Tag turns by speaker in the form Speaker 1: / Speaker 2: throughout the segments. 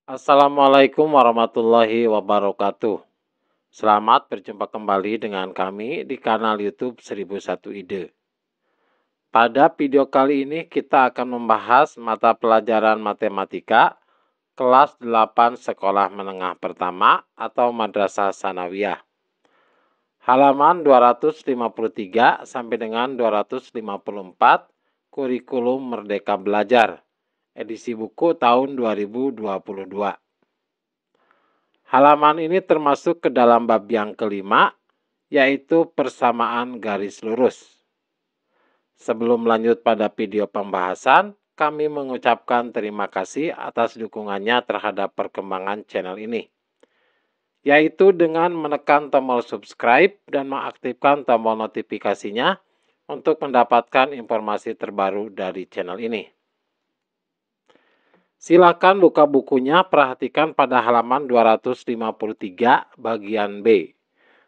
Speaker 1: Assalamualaikum warahmatullahi wabarakatuh. Selamat berjumpa kembali dengan kami di kanal YouTube 1001 Ide. Pada video kali ini kita akan membahas mata pelajaran matematika kelas 8 sekolah menengah pertama atau Madrasah Sanawiyah. Halaman 253 sampai dengan 254 Kurikulum Merdeka Belajar. Edisi buku tahun 2022. Halaman ini termasuk ke dalam bab yang kelima, yaitu persamaan garis lurus. Sebelum lanjut pada video pembahasan, kami mengucapkan terima kasih atas dukungannya terhadap perkembangan channel ini, yaitu dengan menekan tombol subscribe dan mengaktifkan tombol notifikasinya untuk mendapatkan informasi terbaru dari channel ini. Silakan buka bukunya, perhatikan pada halaman 253 bagian B.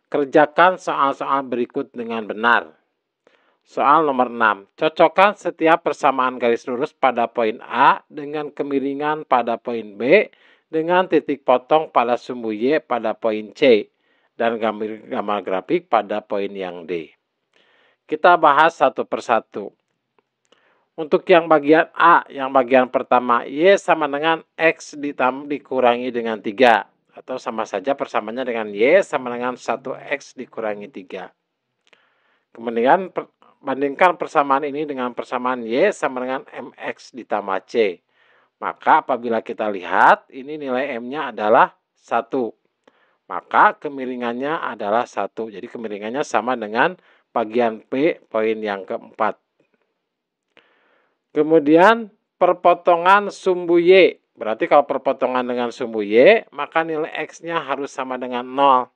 Speaker 1: Kerjakan soal-soal berikut dengan benar. Soal nomor 6. Cocokkan setiap persamaan garis lurus pada poin A dengan kemiringan pada poin B dengan titik potong pada sumbu Y pada poin C dan gambar grafik pada poin yang D. Kita bahas satu persatu. Untuk yang bagian A, yang bagian pertama, Y sama dengan X dikurangi dengan 3. Atau sama saja persamaannya dengan Y sama dengan 1X dikurangi 3. Kemudian bandingkan persamaan ini dengan persamaan Y sama dengan MX ditambah C. Maka apabila kita lihat, ini nilai M-nya adalah 1. Maka kemiringannya adalah 1. Jadi kemiringannya sama dengan bagian P, poin yang keempat. Kemudian perpotongan sumbu Y. Berarti kalau perpotongan dengan sumbu Y, maka nilai X-nya harus sama dengan 0.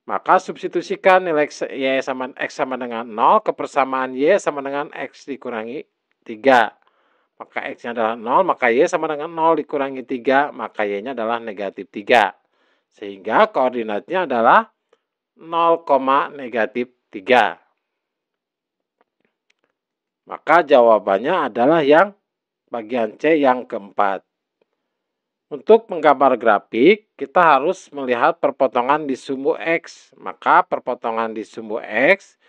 Speaker 1: Maka substitusikan nilai X sama dengan 0 ke persamaan Y sama dengan X dikurangi 3. Maka X-nya adalah 0, maka Y sama dengan 0 dikurangi 3, maka Y-nya adalah negatif 3. Sehingga koordinatnya adalah 0, negatif 3. Maka jawabannya adalah yang bagian C yang keempat. Untuk menggambar grafik, kita harus melihat perpotongan di sumbu X. Maka perpotongan di sumbu X,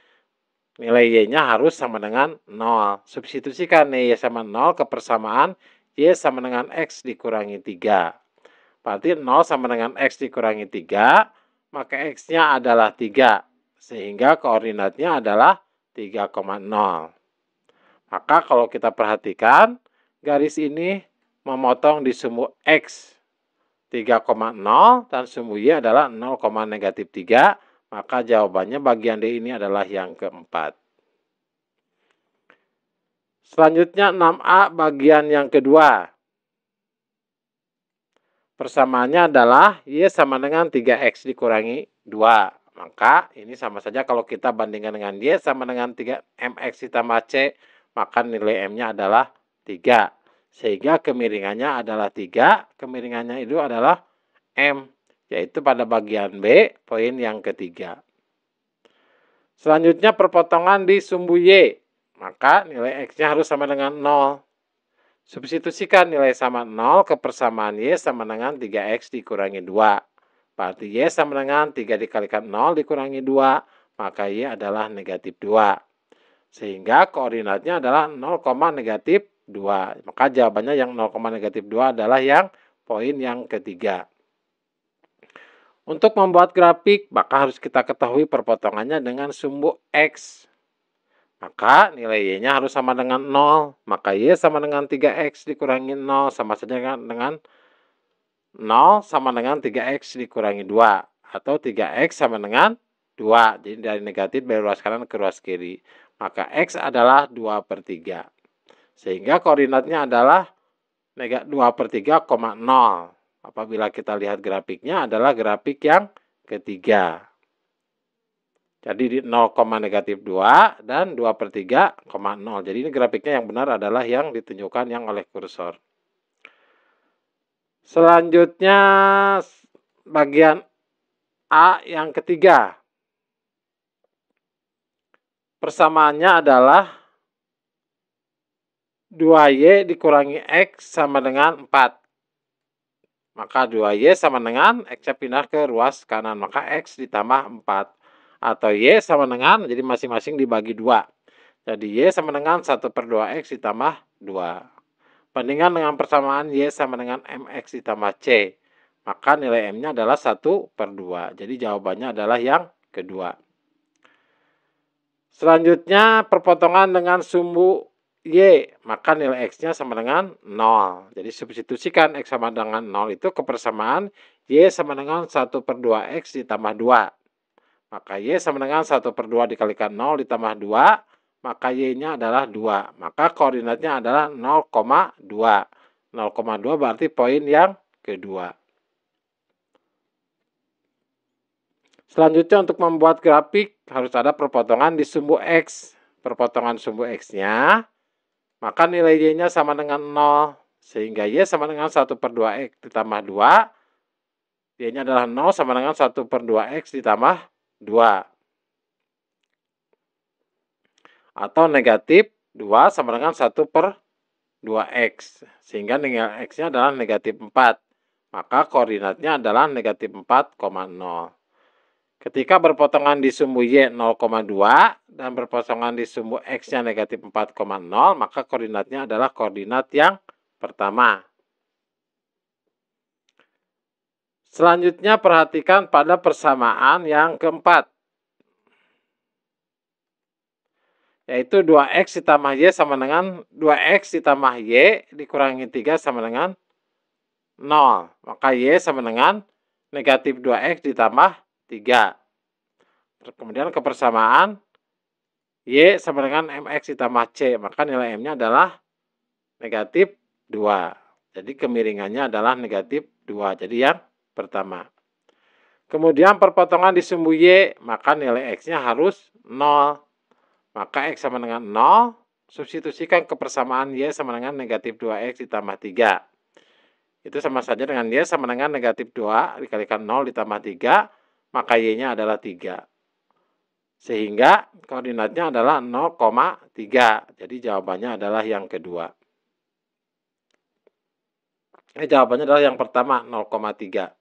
Speaker 1: nilai Y-nya harus sama dengan 0. Substitusikan Y sama 0 ke persamaan Y sama dengan X dikurangi 3. Berarti 0 sama dengan X dikurangi 3, maka X-nya adalah 3. Sehingga koordinatnya adalah 3,0. Maka kalau kita perhatikan, garis ini memotong di sumbu X 3,0 dan sumbu Y adalah 0, negatif 3. Maka jawabannya bagian D ini adalah yang keempat. Selanjutnya 6A bagian yang kedua. Persamaannya adalah Y sama dengan 3X dikurangi 2. Maka ini sama saja kalau kita bandingkan dengan Y sama dengan 3MX ditambah C, maka nilai M-nya adalah 3. Sehingga kemiringannya adalah 3. Kemiringannya itu adalah M, yaitu pada bagian B, poin yang ketiga. Selanjutnya perpotongan di sumbu Y. Maka nilai X-nya harus sama dengan 0. Substitusikan nilai sama 0 ke persamaan Y sama dengan 3X dikurangi 2. Berarti Y sama dengan 3 dikalikan 0 dikurangi 2. Maka Y adalah negatif 2. Sehingga koordinatnya adalah 0, negatif 2. Maka jawabannya yang 0, negatif 2 adalah yang poin yang ketiga. Untuk membuat grafik, maka harus kita ketahui perpotongannya dengan sumbu X. Maka nilai Y-nya harus sama dengan 0. Maka Y sama dengan 3X dikurangi 0 sama saja dengan 0 sama dengan 3X dikurangi 2. Atau 3X sama dengan 2. Jadi dari negatif dari ruas kanan ke ruas kiri. Maka X adalah 2/3. Sehingga koordinatnya adalah 2/3,0. Apabila kita lihat grafiknya adalah grafik yang ketiga. Jadi di 0, negatif 2 dan 2/3,0. Jadi ini grafiknya yang benar adalah yang ditunjukkan yang oleh kursor. Selanjutnya bagian A yang ketiga. Persamaannya adalah 2Y dikurangi X sama dengan 4. maka 2Y sama dengan X-nya pindah ke ruas kanan, maka X ditambah 4. Atau Y sama dengan, jadi masing-masing dibagi 2. Jadi Y sama dengan 1/2X ditambah 2. Bandingkan dengan persamaan Y sama dengan MX ditambah C. Maka nilai M-nya adalah 1/2. Jadi jawabannya adalah yang kedua. Selanjutnya perpotongan dengan sumbu Y, maka nilai X-nya sama dengan 0. Jadi substitusikan X sama dengan 0 itu ke persamaan Y sama dengan 1/2X ditambah 2. Maka Y sama dengan 1/2 dikalikan 0 ditambah 2, maka Y-nya adalah 2. Maka koordinatnya adalah 0,2. 0,2 berarti poin yang kedua. Selanjutnya untuk membuat grafik harus ada perpotongan di sumbu X. Perpotongan sumbu X-nya, maka nilai Y-nya sama dengan 0. Sehingga Y sama dengan 1/2X ditambah 2. Y-nya adalah 0 sama dengan 1/2X ditambah 2. Atau negatif 2 sama dengan 1/2X. Sehingga nilai X-nya adalah negatif 4. Maka koordinatnya adalah negatif 4,0. Ketika berpotongan di sumbu Y 0,2 dan berpotongan di sumbu X-nya negatif 4,0, maka koordinatnya adalah koordinat yang pertama. Selanjutnya perhatikan pada persamaan yang keempat. Yaitu 2X ditambah Y sama dengan 2X ditambah Y dikurangi 3 sama dengan 0. Maka Y sama dengan negatif 2X ditambah 3. Kemudian kepersamaan Y sama dengan MX ditambah C, maka nilai M-nya adalah negatif 2. Jadi kemiringannya adalah negatif 2. Jadi yang pertama. Kemudian perpotongan di sumbu Y, maka nilai X-nya harus 0. Maka X sama dengan 0, substitusikan kepersamaan Y sama dengan negatif 2X ditambah 3. Itu sama saja dengan Y sama dengan negatif 2 dikalikan 0 ditambah 3, maka Y-nya adalah 3. Sehingga koordinatnya adalah 0,3. Jadi jawabannya adalah yang kedua. Jawabannya adalah yang pertama, 0,3.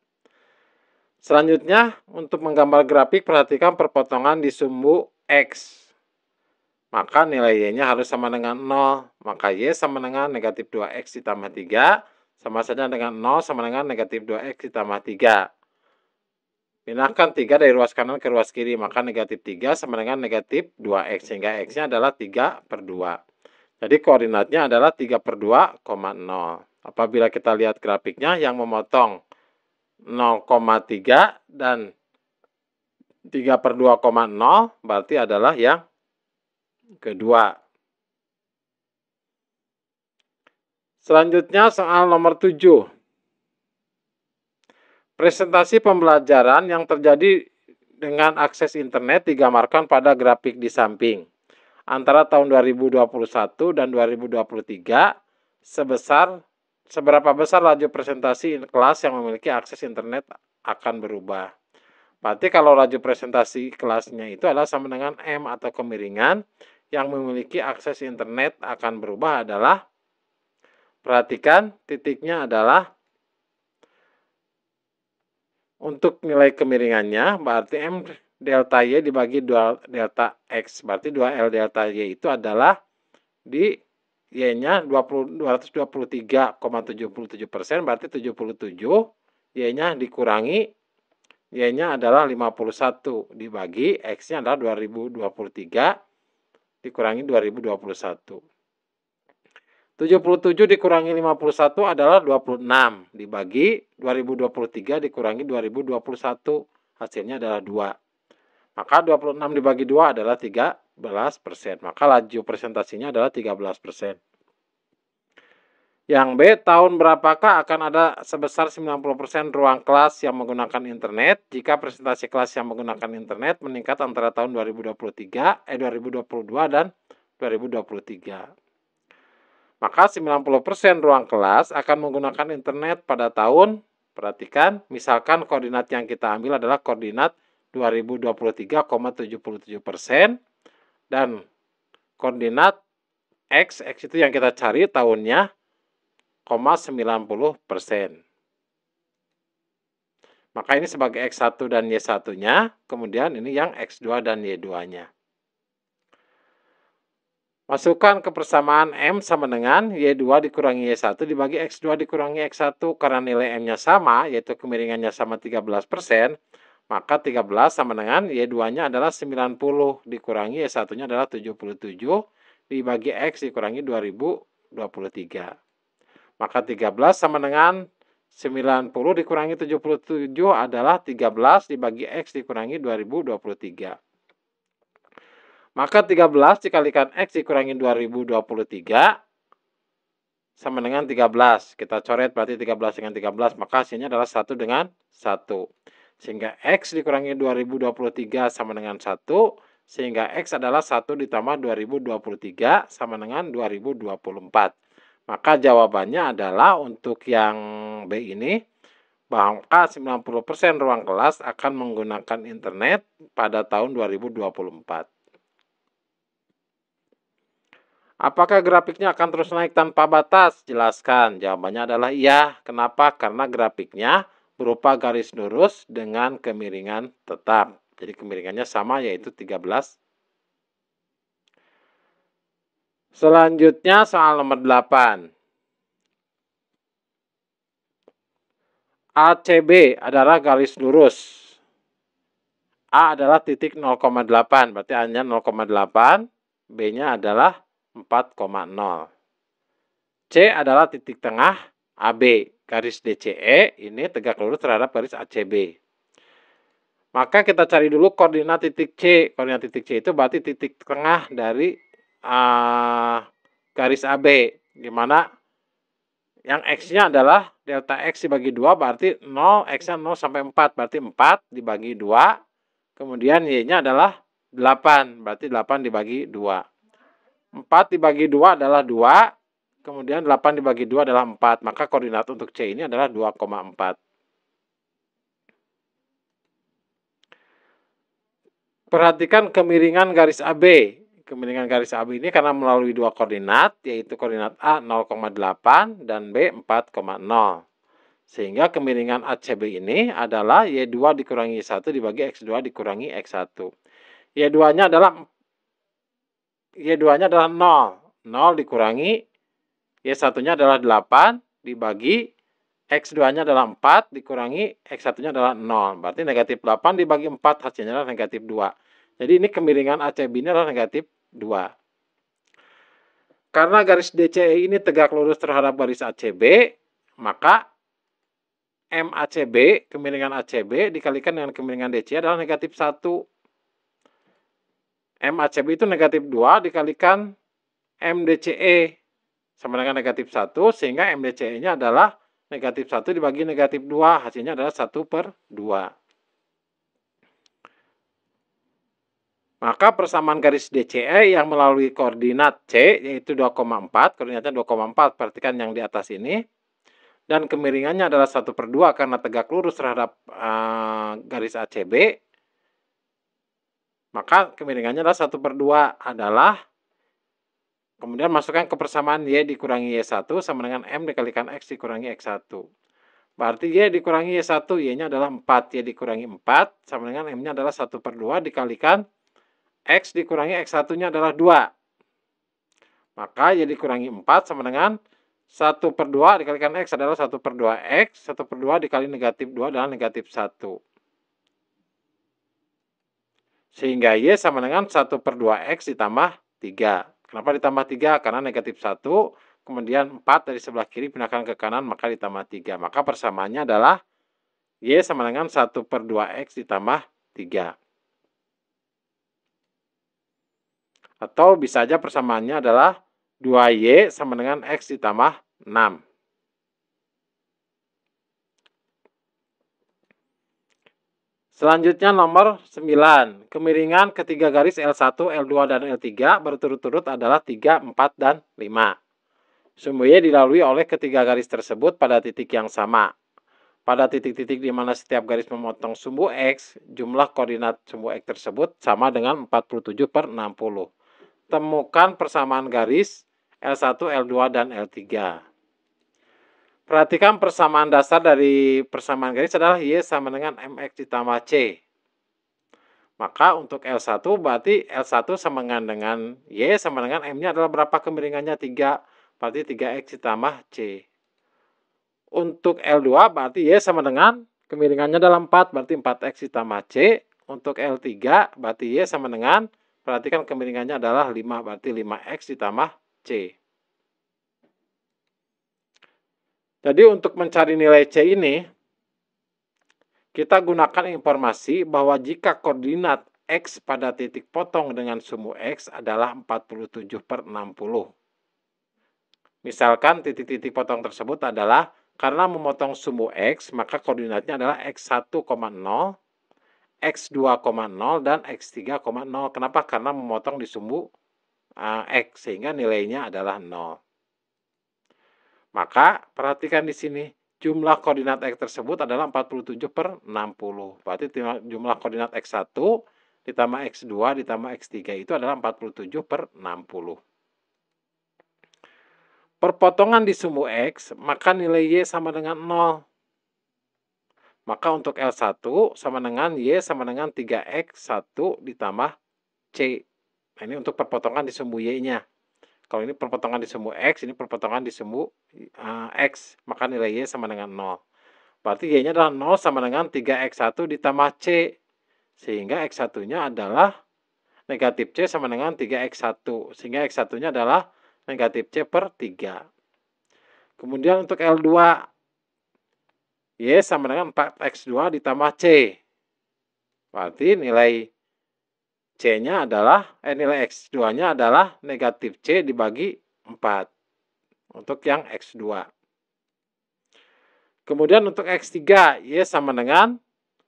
Speaker 1: Selanjutnya, untuk menggambar grafik, perhatikan perpotongan di sumbu X. Maka nilai Y-nya harus sama dengan 0. Maka Y sama dengan negatif 2X ditambah 3. Sama saja dengan 0 sama dengan negatif 2X ditambah 3. Pindahkan 3 dari ruas kanan ke ruas kiri. Maka negatif 3 sama dengan negatif 2X. Sehingga X-nya adalah 3/2. Jadi koordinatnya adalah 3/2,0. Apabila kita lihat grafiknya yang memotong 0,3 dan 3/2,0 berarti adalah yang kedua. Selanjutnya soal nomor 7. Presentasi pembelajaran yang terjadi dengan akses internet digambarkan pada grafik di samping. Antara tahun 2021 dan 2023, seberapa besar laju presentasi kelas yang memiliki akses internet akan berubah. Berarti kalau laju presentasi kelasnya itu adalah sama dengan M atau kemiringan yang memiliki akses internet akan berubah adalah, perhatikan titiknya adalah untuk nilai kemiringannya berarti M delta Y dibagi 2 delta X. Berarti 2L delta Y itu adalah di Y-nya 223,77%, berarti 77. Y-nya dikurangi, Y-nya adalah 51 dibagi X-nya adalah 2023 dikurangi 2021. 77 dikurangi 51 adalah 26 dibagi 2023 dikurangi 2021, hasilnya adalah 2. Maka 26 dibagi 2 adalah 13%. Maka laju presentasinya adalah 13%. Yang B, tahun berapakah akan ada sebesar 90% ruang kelas yang menggunakan internet jika presentasi kelas yang menggunakan internet meningkat antara tahun 2022 dan 2023. Maka 90% ruang kelas akan menggunakan internet pada tahun, perhatikan, misalkan koordinat yang kita ambil adalah koordinat 2023,77% dan koordinat X itu yang kita cari tahunnya, 90%. Maka ini sebagai X1 dan Y1-nya, kemudian ini yang X2 dan Y2-nya. Masukkan ke persamaan M sama dengan Y2 dikurangi Y1 dibagi X2 dikurangi X1. Karena nilai M-nya sama, yaitu kemiringannya sama 13%, maka 13 sama dengan Y2-nya adalah 90 dikurangi Y1-nya adalah 77 dibagi X dikurangi 2023. Maka 13 sama dengan 90 dikurangi 77 adalah 13 dibagi X dikurangi 2023. Maka 13 dikalikan X dikurangi 2023 sama dengan 13. Kita coret berarti 13 dengan 13, maka hasilnya adalah 1 dengan 1. Sehingga X dikurangi 2023 sama dengan 1, sehingga X adalah 1 ditambah 2023 sama dengan 2024. Maka jawabannya adalah untuk yang B ini, maka 90% ruang kelas akan menggunakan internet pada tahun 2024. Apakah grafiknya akan terus naik tanpa batas? Jelaskan. Jawabannya adalah iya. Kenapa? Karena grafiknya berupa garis lurus dengan kemiringan tetap. Jadi kemiringannya sama, yaitu 13. Selanjutnya soal nomor 8. ACB adalah garis lurus. A adalah titik 0,8, berarti hanya 0,8. B-nya adalah 4,0. C adalah titik tengah AB. Garis DCE ini tegak lurus terhadap garis ACB. Maka kita cari dulu koordinat titik C. Koordinat titik C itu berarti titik tengah dari garis AB. Di mana yang X-nya adalah delta X dibagi 2, berarti 0, X-nya 0 sampai 4. Berarti 4 dibagi 2. Kemudian Y-nya adalah 8. Berarti 8 dibagi 2. 4 dibagi 2 adalah 2, kemudian 8 dibagi 2 adalah 4, maka koordinat untuk C ini adalah 2,4. Perhatikan kemiringan garis AB. Kemiringan garis AB ini karena melalui dua koordinat, yaitu koordinat A 0,8 dan B 4,0. Sehingga kemiringan ACB ini adalah Y2 dikurangi Y1 dibagi X2 dikurangi X1. Y2-nya adalah 0. 0 dikurangi Y1-nya adalah 8 dibagi X2-nya adalah 4 dikurangi X1-nya adalah 0. Berarti negatif 8 dibagi 4 hasilnya adalah negatif 2. Jadi ini kemiringan ACB ini adalah negatif 2. Karena garis DCE ini tegak lurus terhadap garis ACB, maka MACB, kemiringan ACB dikalikan dengan kemiringan DCE adalah negatif 1. MACB itu negatif 2 dikalikan MDCE sama dengan negatif 1, sehingga MDCE-nya adalah negatif 1 dibagi negatif 2, hasilnya adalah 1/2. Maka persamaan garis DCE yang melalui koordinat C, yaitu 2,4, koordinatnya 2,4, perhatikan yang di atas ini, dan kemiringannya adalah 1/2 karena tegak lurus terhadap garis ACB, maka kemiringannya adalah 1/2 adalah, kemudian masukkan ke persamaan Y dikurangi Y1 sama dengan M dikalikan X dikurangi X1. Berarti Y dikurangi Y1, Y-nya adalah 4. Y dikurangi 4 sama dengan M-nya adalah 1/2 dikalikan X dikurangi X1-nya adalah 2. Maka Y dikurangi 4 sama dengan 1/2 dikalikan X adalah 1/2X. 1/2 dikali negatif 2 adalah negatif 1. Sehingga Y sama dengan 1/2X ditambah 3. Kenapa ditambah 3? Karena negatif 1, kemudian 4 dari sebelah kiri pindahkan ke kanan, maka ditambah 3. Maka persamaannya adalah Y sama dengan 1/2X ditambah 3. Atau bisa saja persamaannya adalah 2Y sama dengan X ditambah 6. Selanjutnya nomor 9. Kemiringan ketiga garis L1, L2, dan L3 berturut-turut adalah 3, 4, dan 5. Sumbu Y dilalui oleh ketiga garis tersebut pada titik yang sama. Pada titik-titik di mana setiap garis memotong sumbu X, jumlah koordinat sumbu X tersebut sama dengan 47/60. Temukan persamaan garis L1, L2, dan L3. Perhatikan persamaan dasar dari persamaan garis adalah Y sama dengan MX ditambah C. Maka untuk L1 berarti L1 sama dengan Y sama dengan M-nya adalah berapa kemiringannya? 3. Berarti 3X ditambah C. Untuk L2 berarti Y sama dengan kemiringannya adalah 4. Berarti 4X ditambah C. Untuk L3 berarti Y sama dengan, perhatikan kemiringannya adalah 5. Berarti 5X ditambah C. Jadi untuk mencari nilai C ini, kita gunakan informasi bahwa jika koordinat X pada titik potong dengan sumbu X adalah 47/60. Misalkan titik-titik potong tersebut adalah karena memotong sumbu X, maka koordinatnya adalah X1,0, X2,0, dan X3,0. Kenapa? Karena memotong di sumbu X, sehingga nilainya adalah 0. Maka perhatikan di sini, jumlah koordinat X tersebut adalah 47/60. Berarti jumlah koordinat X1 ditambah X2 ditambah X3 itu adalah 47/60. Perpotongan di sumbu X, maka nilai Y sama dengan 0. Maka untuk L1 sama dengan Y sama dengan 3X1 ditambah C. Nah, ini untuk perpotongan di sumbu Y-nya. Kalau ini perpotongan di sumbu X, ini perpotongan di sumbu X, maka nilai Y sama dengan 0. Berarti Y-nya adalah 0 sama dengan 3X1 ditambah C. Sehingga X1-nya adalah negatif C sama dengan 3X1. Sehingga X1-nya adalah negatif C per 3. Kemudian untuk L2, Y sama dengan 4X2 ditambah C. Berarti nilai C-nya adalah, nilai X2-nya adalah negatif C dibagi 4. Untuk yang X2. Kemudian untuk X3, Y sama dengan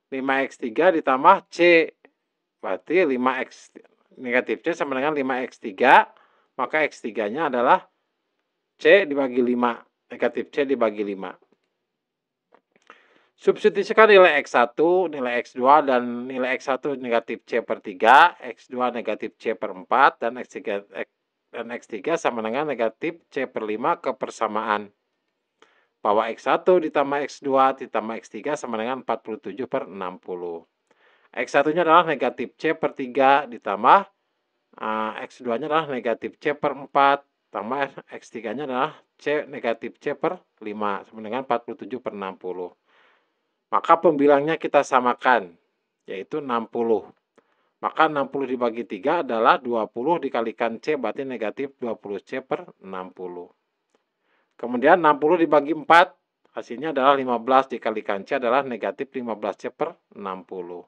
Speaker 1: 5X3 ditambah C. Berarti 5X negatif C sama dengan 5X3, maka X3-nya adalah C dibagi 5. Negatif C dibagi 5. Substitusikan nilai X1, nilai X2, dan nilai X1 negatif C per 3, X2 negatif C per 4, dan X3 sama dengan negatif C per 5 ke persamaan. Bahwa X1 ditambah X2 ditambah X3 sama dengan 47/60. X1-nya adalah negatif C per 3 ditambah X2-nya adalah negatif C per 4, tambah X3-nya adalah C negatif C per 5, sama dengan 47/60. Maka pembilangnya kita samakan, yaitu 60. Maka 60 dibagi 3 adalah 20 dikalikan C, berarti negatif 20C per 60. Kemudian 60 dibagi 4, hasilnya adalah 15 dikalikan C adalah negatif 15C per 60.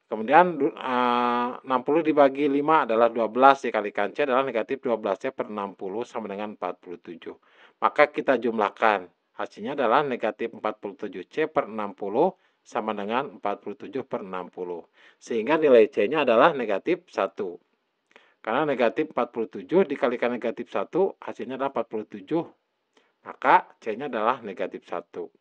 Speaker 1: Kemudian 60 dibagi 5 adalah 12 dikalikan C adalah negatif 12C per 60 sama dengan 47. Maka kita jumlahkan. Hasilnya adalah negatif 47C per 60 sama dengan 47/60. Sehingga nilai C-nya adalah negatif 1. Karena negatif 47 dikalikan negatif 1, hasilnya adalah 47. Maka C-nya adalah negatif 1.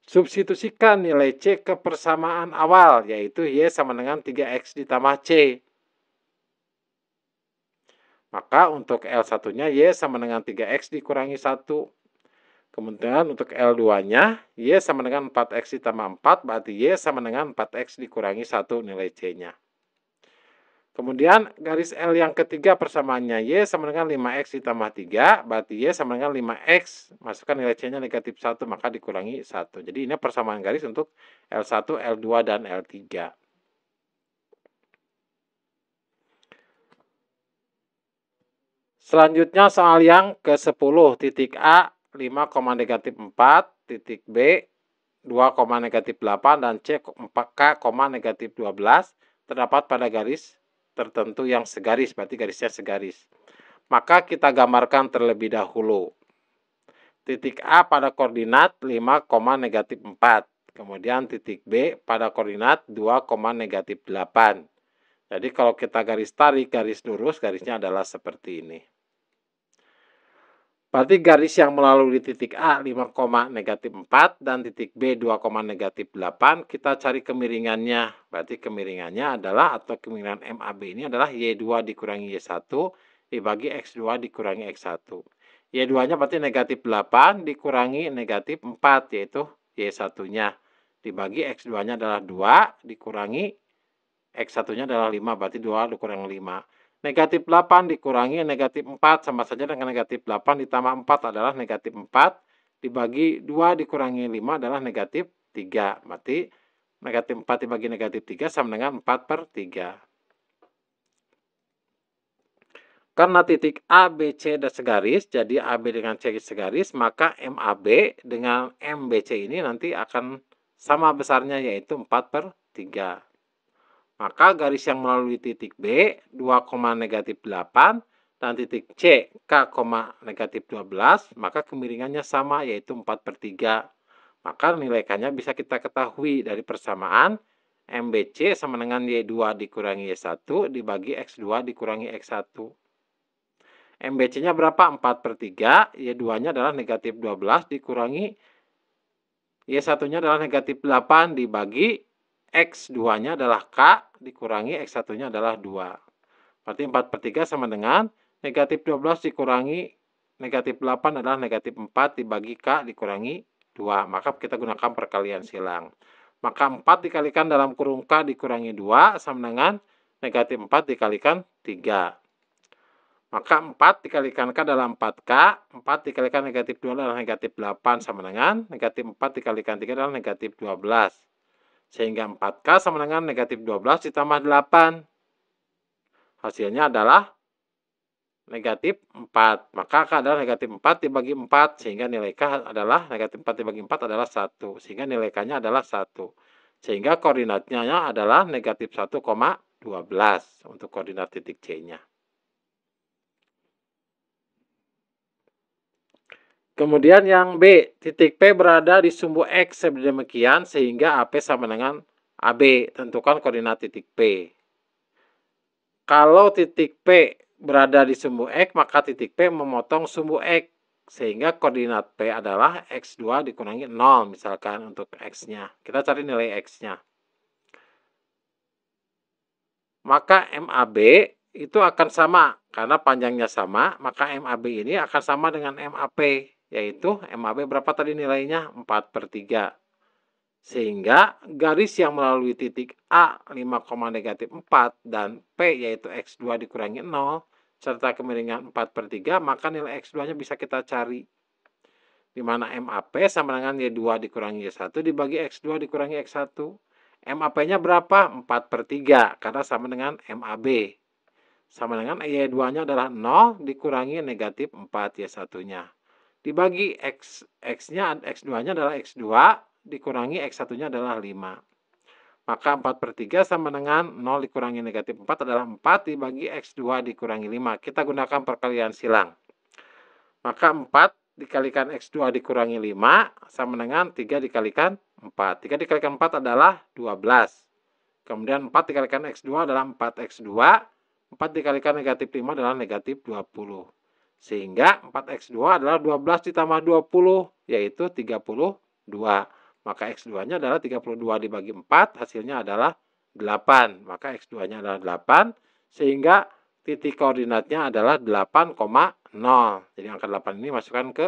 Speaker 1: Substitusikan nilai C ke persamaan awal, yaitu Y sama dengan 3X ditambah C. Maka untuk L1-nya Y sama dengan 3X dikurangi 1. Kemudian untuk L2-nya, Y sama dengan 4X ditambah 4, berarti Y sama dengan 4X dikurangi 1 nilai C-nya. Kemudian garis L yang ketiga persamaannya, Y sama dengan 5X ditambah 3, berarti Y sama dengan 5X. Masukkan nilai C-nya negatif 1, maka dikurangi 1. Jadi ini persamaan garis untuk L1, L2, dan L3. Selanjutnya soal yang ke-10, titik A 5, negatif 4, titik B 2, negatif 8, dan C K, negatif 12 terdapat pada garis tertentu yang segaris, berarti garisnya segaris. Maka kita gambarkan terlebih dahulu. Titik A pada koordinat 5, negatif 4. Kemudian titik B pada koordinat 2, negatif 8. Jadi kalau kita garis tarik, garis lurus, garisnya adalah seperti ini. Berarti garis yang melalui titik A 5, negatif 4 dan titik B 2, negatif 8, kita cari kemiringannya. Berarti kemiringannya adalah, atau kemiringan MAB ini adalah Y2 dikurangi Y1 dibagi X2 dikurangi X1. Y2-nya berarti negatif 8 dikurangi negatif 4, yaitu Y1-nya. Dibagi X2-nya adalah 2, dikurangi X1-nya adalah 5, berarti 2 dikurangi 5. Negatif 8 dikurangi negatif 4, sama saja dengan negatif 8 ditambah 4 adalah negatif 4. Dibagi 2 dikurangi 5 adalah negatif 3. Berarti negatif 4 dibagi negatif 3 sama dengan 4/3. Karena titik A, B, C dan segaris, jadi AB dengan C segaris, maka MAB dengan MBC ini nanti akan sama besarnya, yaitu 4/3. Maka garis yang melalui titik B, 2, negatif 8, dan titik C, K, negatif 12, maka kemiringannya sama, yaitu 4/3. Maka nilai K-nya bisa kita ketahui dari persamaan MBC sama dengan Y2 dikurangi Y1 dibagi X2 dikurangi X1. MBC-nya berapa? 4/3, Y2-nya adalah negatif 12 dikurangi Y1-nya adalah negatif 8 dibagi X2-nya adalah K dikurangi X1-nya adalah 2. Berarti 4/3 sama dengan negatif 12 dikurangi negatif 8 adalah negatif 4 dibagi K dikurangi 2. Maka kita gunakan perkalian silang. Maka 4 dikalikan dalam kurung K dikurangi 2 sama dengan negatif 4 dikalikan 3. Maka 4 dikalikan K adalah 4K, 4 dikalikan negatif 2 adalah negatif 8 sama dengan negatif 4 dikalikan 3 adalah negatif 12. Sehingga 4K sama dengan negatif 12 ditambah 8. Hasilnya adalah negatif 4. Maka K adalah negatif 4 dibagi 4. Sehingga nilai K adalah negatif 4 dibagi 4 adalah 1. Sehingga nilai K-nya adalah 1. Sehingga koordinatnya adalah negatif 1,12 untuk koordinat titik C-nya. Kemudian yang B, titik P berada di sumbu X sedemikian sehingga AP sama dengan AB. Tentukan koordinat titik P. Kalau titik P berada di sumbu X, maka titik P memotong sumbu X. Sehingga koordinat P adalah X2 dikurangi 0 misalkan untuk X-nya. Kita cari nilai X-nya. Maka MAB itu akan sama. Karena panjangnya sama, maka MAB ini akan sama dengan MAP. Yaitu MAB berapa tadi nilainya? 4/3. Sehingga garis yang melalui titik A 5, negatif 4 dan P yaitu X2 dikurangi 0 serta kemiringan 4/3, maka nilai X2-nya bisa kita cari. Di mana MAP sama dengan Y2 dikurangi Y1 dibagi X2 dikurangi X1. MAP-nya berapa? 4/3 karena sama dengan MAB. Sama dengan Y2-nya adalah 0 dikurangi negatif 4 Y1-nya. Dibagi X-nya, X2-nya adalah X2, dikurangi X1-nya adalah 5. Maka 4/3 sama dengan 0 dikurangi negatif 4 adalah 4 dibagi X2 dikurangi 5. Kita gunakan perkalian silang. Maka 4 dikalikan X2 dikurangi 5 sama dengan 3 dikalikan 4. 3 dikalikan 4 adalah 12. Kemudian 4 dikalikan X2 adalah 4X2. 4 dikalikan negatif 5 adalah negatif 20. Sehingga 4X2 adalah 12 ditambah 20, yaitu 32. Maka X2-nya adalah 32 dibagi 4, hasilnya adalah 8. Maka X2-nya adalah 8, sehingga titik koordinatnya adalah 8,0. Jadi angka 8 ini masukkan ke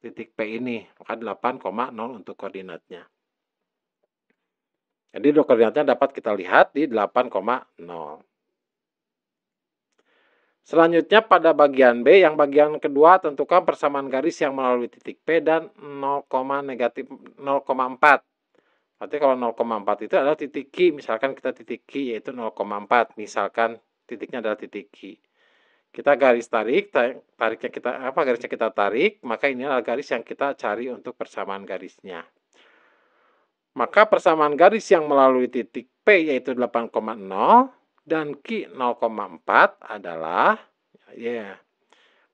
Speaker 1: titik P ini, maka 8,0 untuk koordinatnya. Jadi koordinatnya dapat kita lihat di 8,0. Selanjutnya pada bagian B, yang bagian kedua tentukan persamaan garis yang melalui titik P dan 0, negatif 0,4. Berarti kalau 0,4 itu adalah titik Q, misalkan kita titik Q yaitu 0,4, misalkan titiknya adalah titik Q. Kita garis tarik, garisnya kita tarik, maka ini adalah garis yang kita cari untuk persamaan garisnya. Maka persamaan garis yang melalui titik P yaitu 8,0 dan Q 0,4 adalah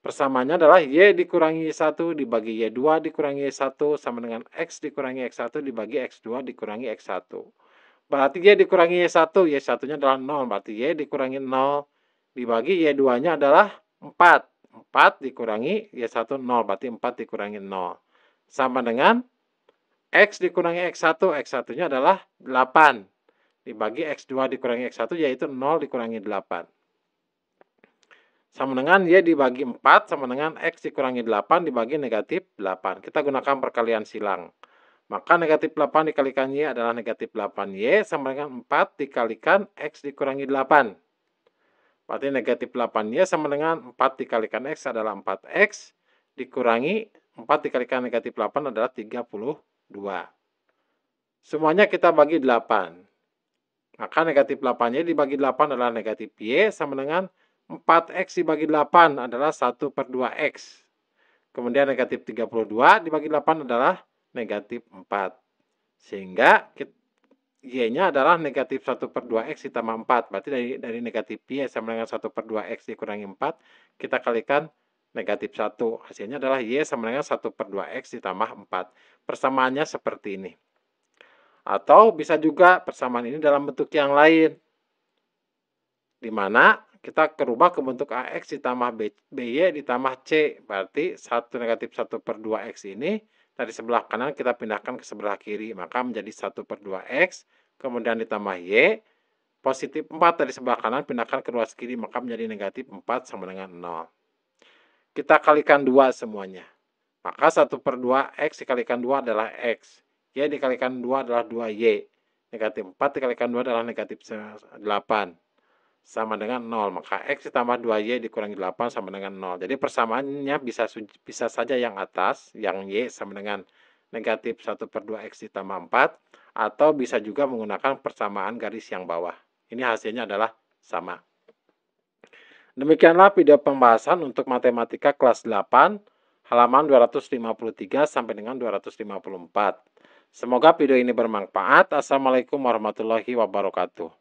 Speaker 1: persamaannya adalah Y dikurangi Y1 dibagi Y2 dikurangi Y1 sama dengan X dikurangi X1 dibagi X2 dikurangi X1. Berarti Y dikurangi Y1, Y1-nya adalah 0, berarti Y dikurangi 0 dibagi Y2-nya adalah 4. 4 dikurangi Y1 0, berarti 4 dikurangi 0. Sama dengan X dikurangi X1, X1-nya adalah 8. Dibagi X2 dikurangi X1 yaitu 0 dikurangi 8. sama dengan Y dibagi 4 sama dengan X dikurangi 8 dibagi negatif 8. Kita gunakan perkalian silang. Maka negatif 8 dikalikan Y adalah negatif 8Y sama dengan 4 dikalikan X dikurangi 8. Berarti negatif 8Y sama dengan 4 dikalikan X adalah 4X dikurangi 4 dikalikan negatif 8 adalah 32. Semuanya kita bagi 8. Maka negatif 8Y dibagi 8 adalah negatif Y sama dengan 4X dibagi 8 adalah 1/2X. Kemudian negatif 32 dibagi 8 adalah negatif 4. Sehingga Y-nya adalah negatif 1/2X ditambah 4. Berarti dari negatif Y sama dengan 1/2X dikurangi 4, kita kalikan negatif 1. Hasilnya adalah Y sama dengan 1/2X ditambah 4. Persamaannya seperti ini. Atau bisa juga persamaan ini dalam bentuk yang lain, di mana kita rubah ke bentuk AX ditambah BY ditambah C. Berarti 1 negatif 1/2X ini dari sebelah kanan kita pindahkan ke sebelah kiri. Maka menjadi 1/2X, kemudian ditambah Y. Positif 4 dari sebelah kanan pindahkan ke ruas kiri. Maka menjadi negatif 4 sama dengan 0. Kita kalikan 2 semuanya. Maka 1/2X dikalikan 2 adalah X. Y dikalikan 2 adalah 2Y. Negatif 4 dikalikan 2 adalah negatif 8. Sama dengan 0. Maka X ditambah 2Y dikurangi 8 sama dengan 0. Jadi persamaannya bisa saja yang atas, yang Y sama dengan negatif 1/2X ditambah 4. Atau bisa juga menggunakan persamaan garis yang bawah. Ini hasilnya adalah sama. Demikianlah video pembahasan untuk matematika kelas 8. Halaman 253 sampai dengan 254. Semoga video ini bermanfaat. Assalamualaikum warahmatullahi wabarakatuh.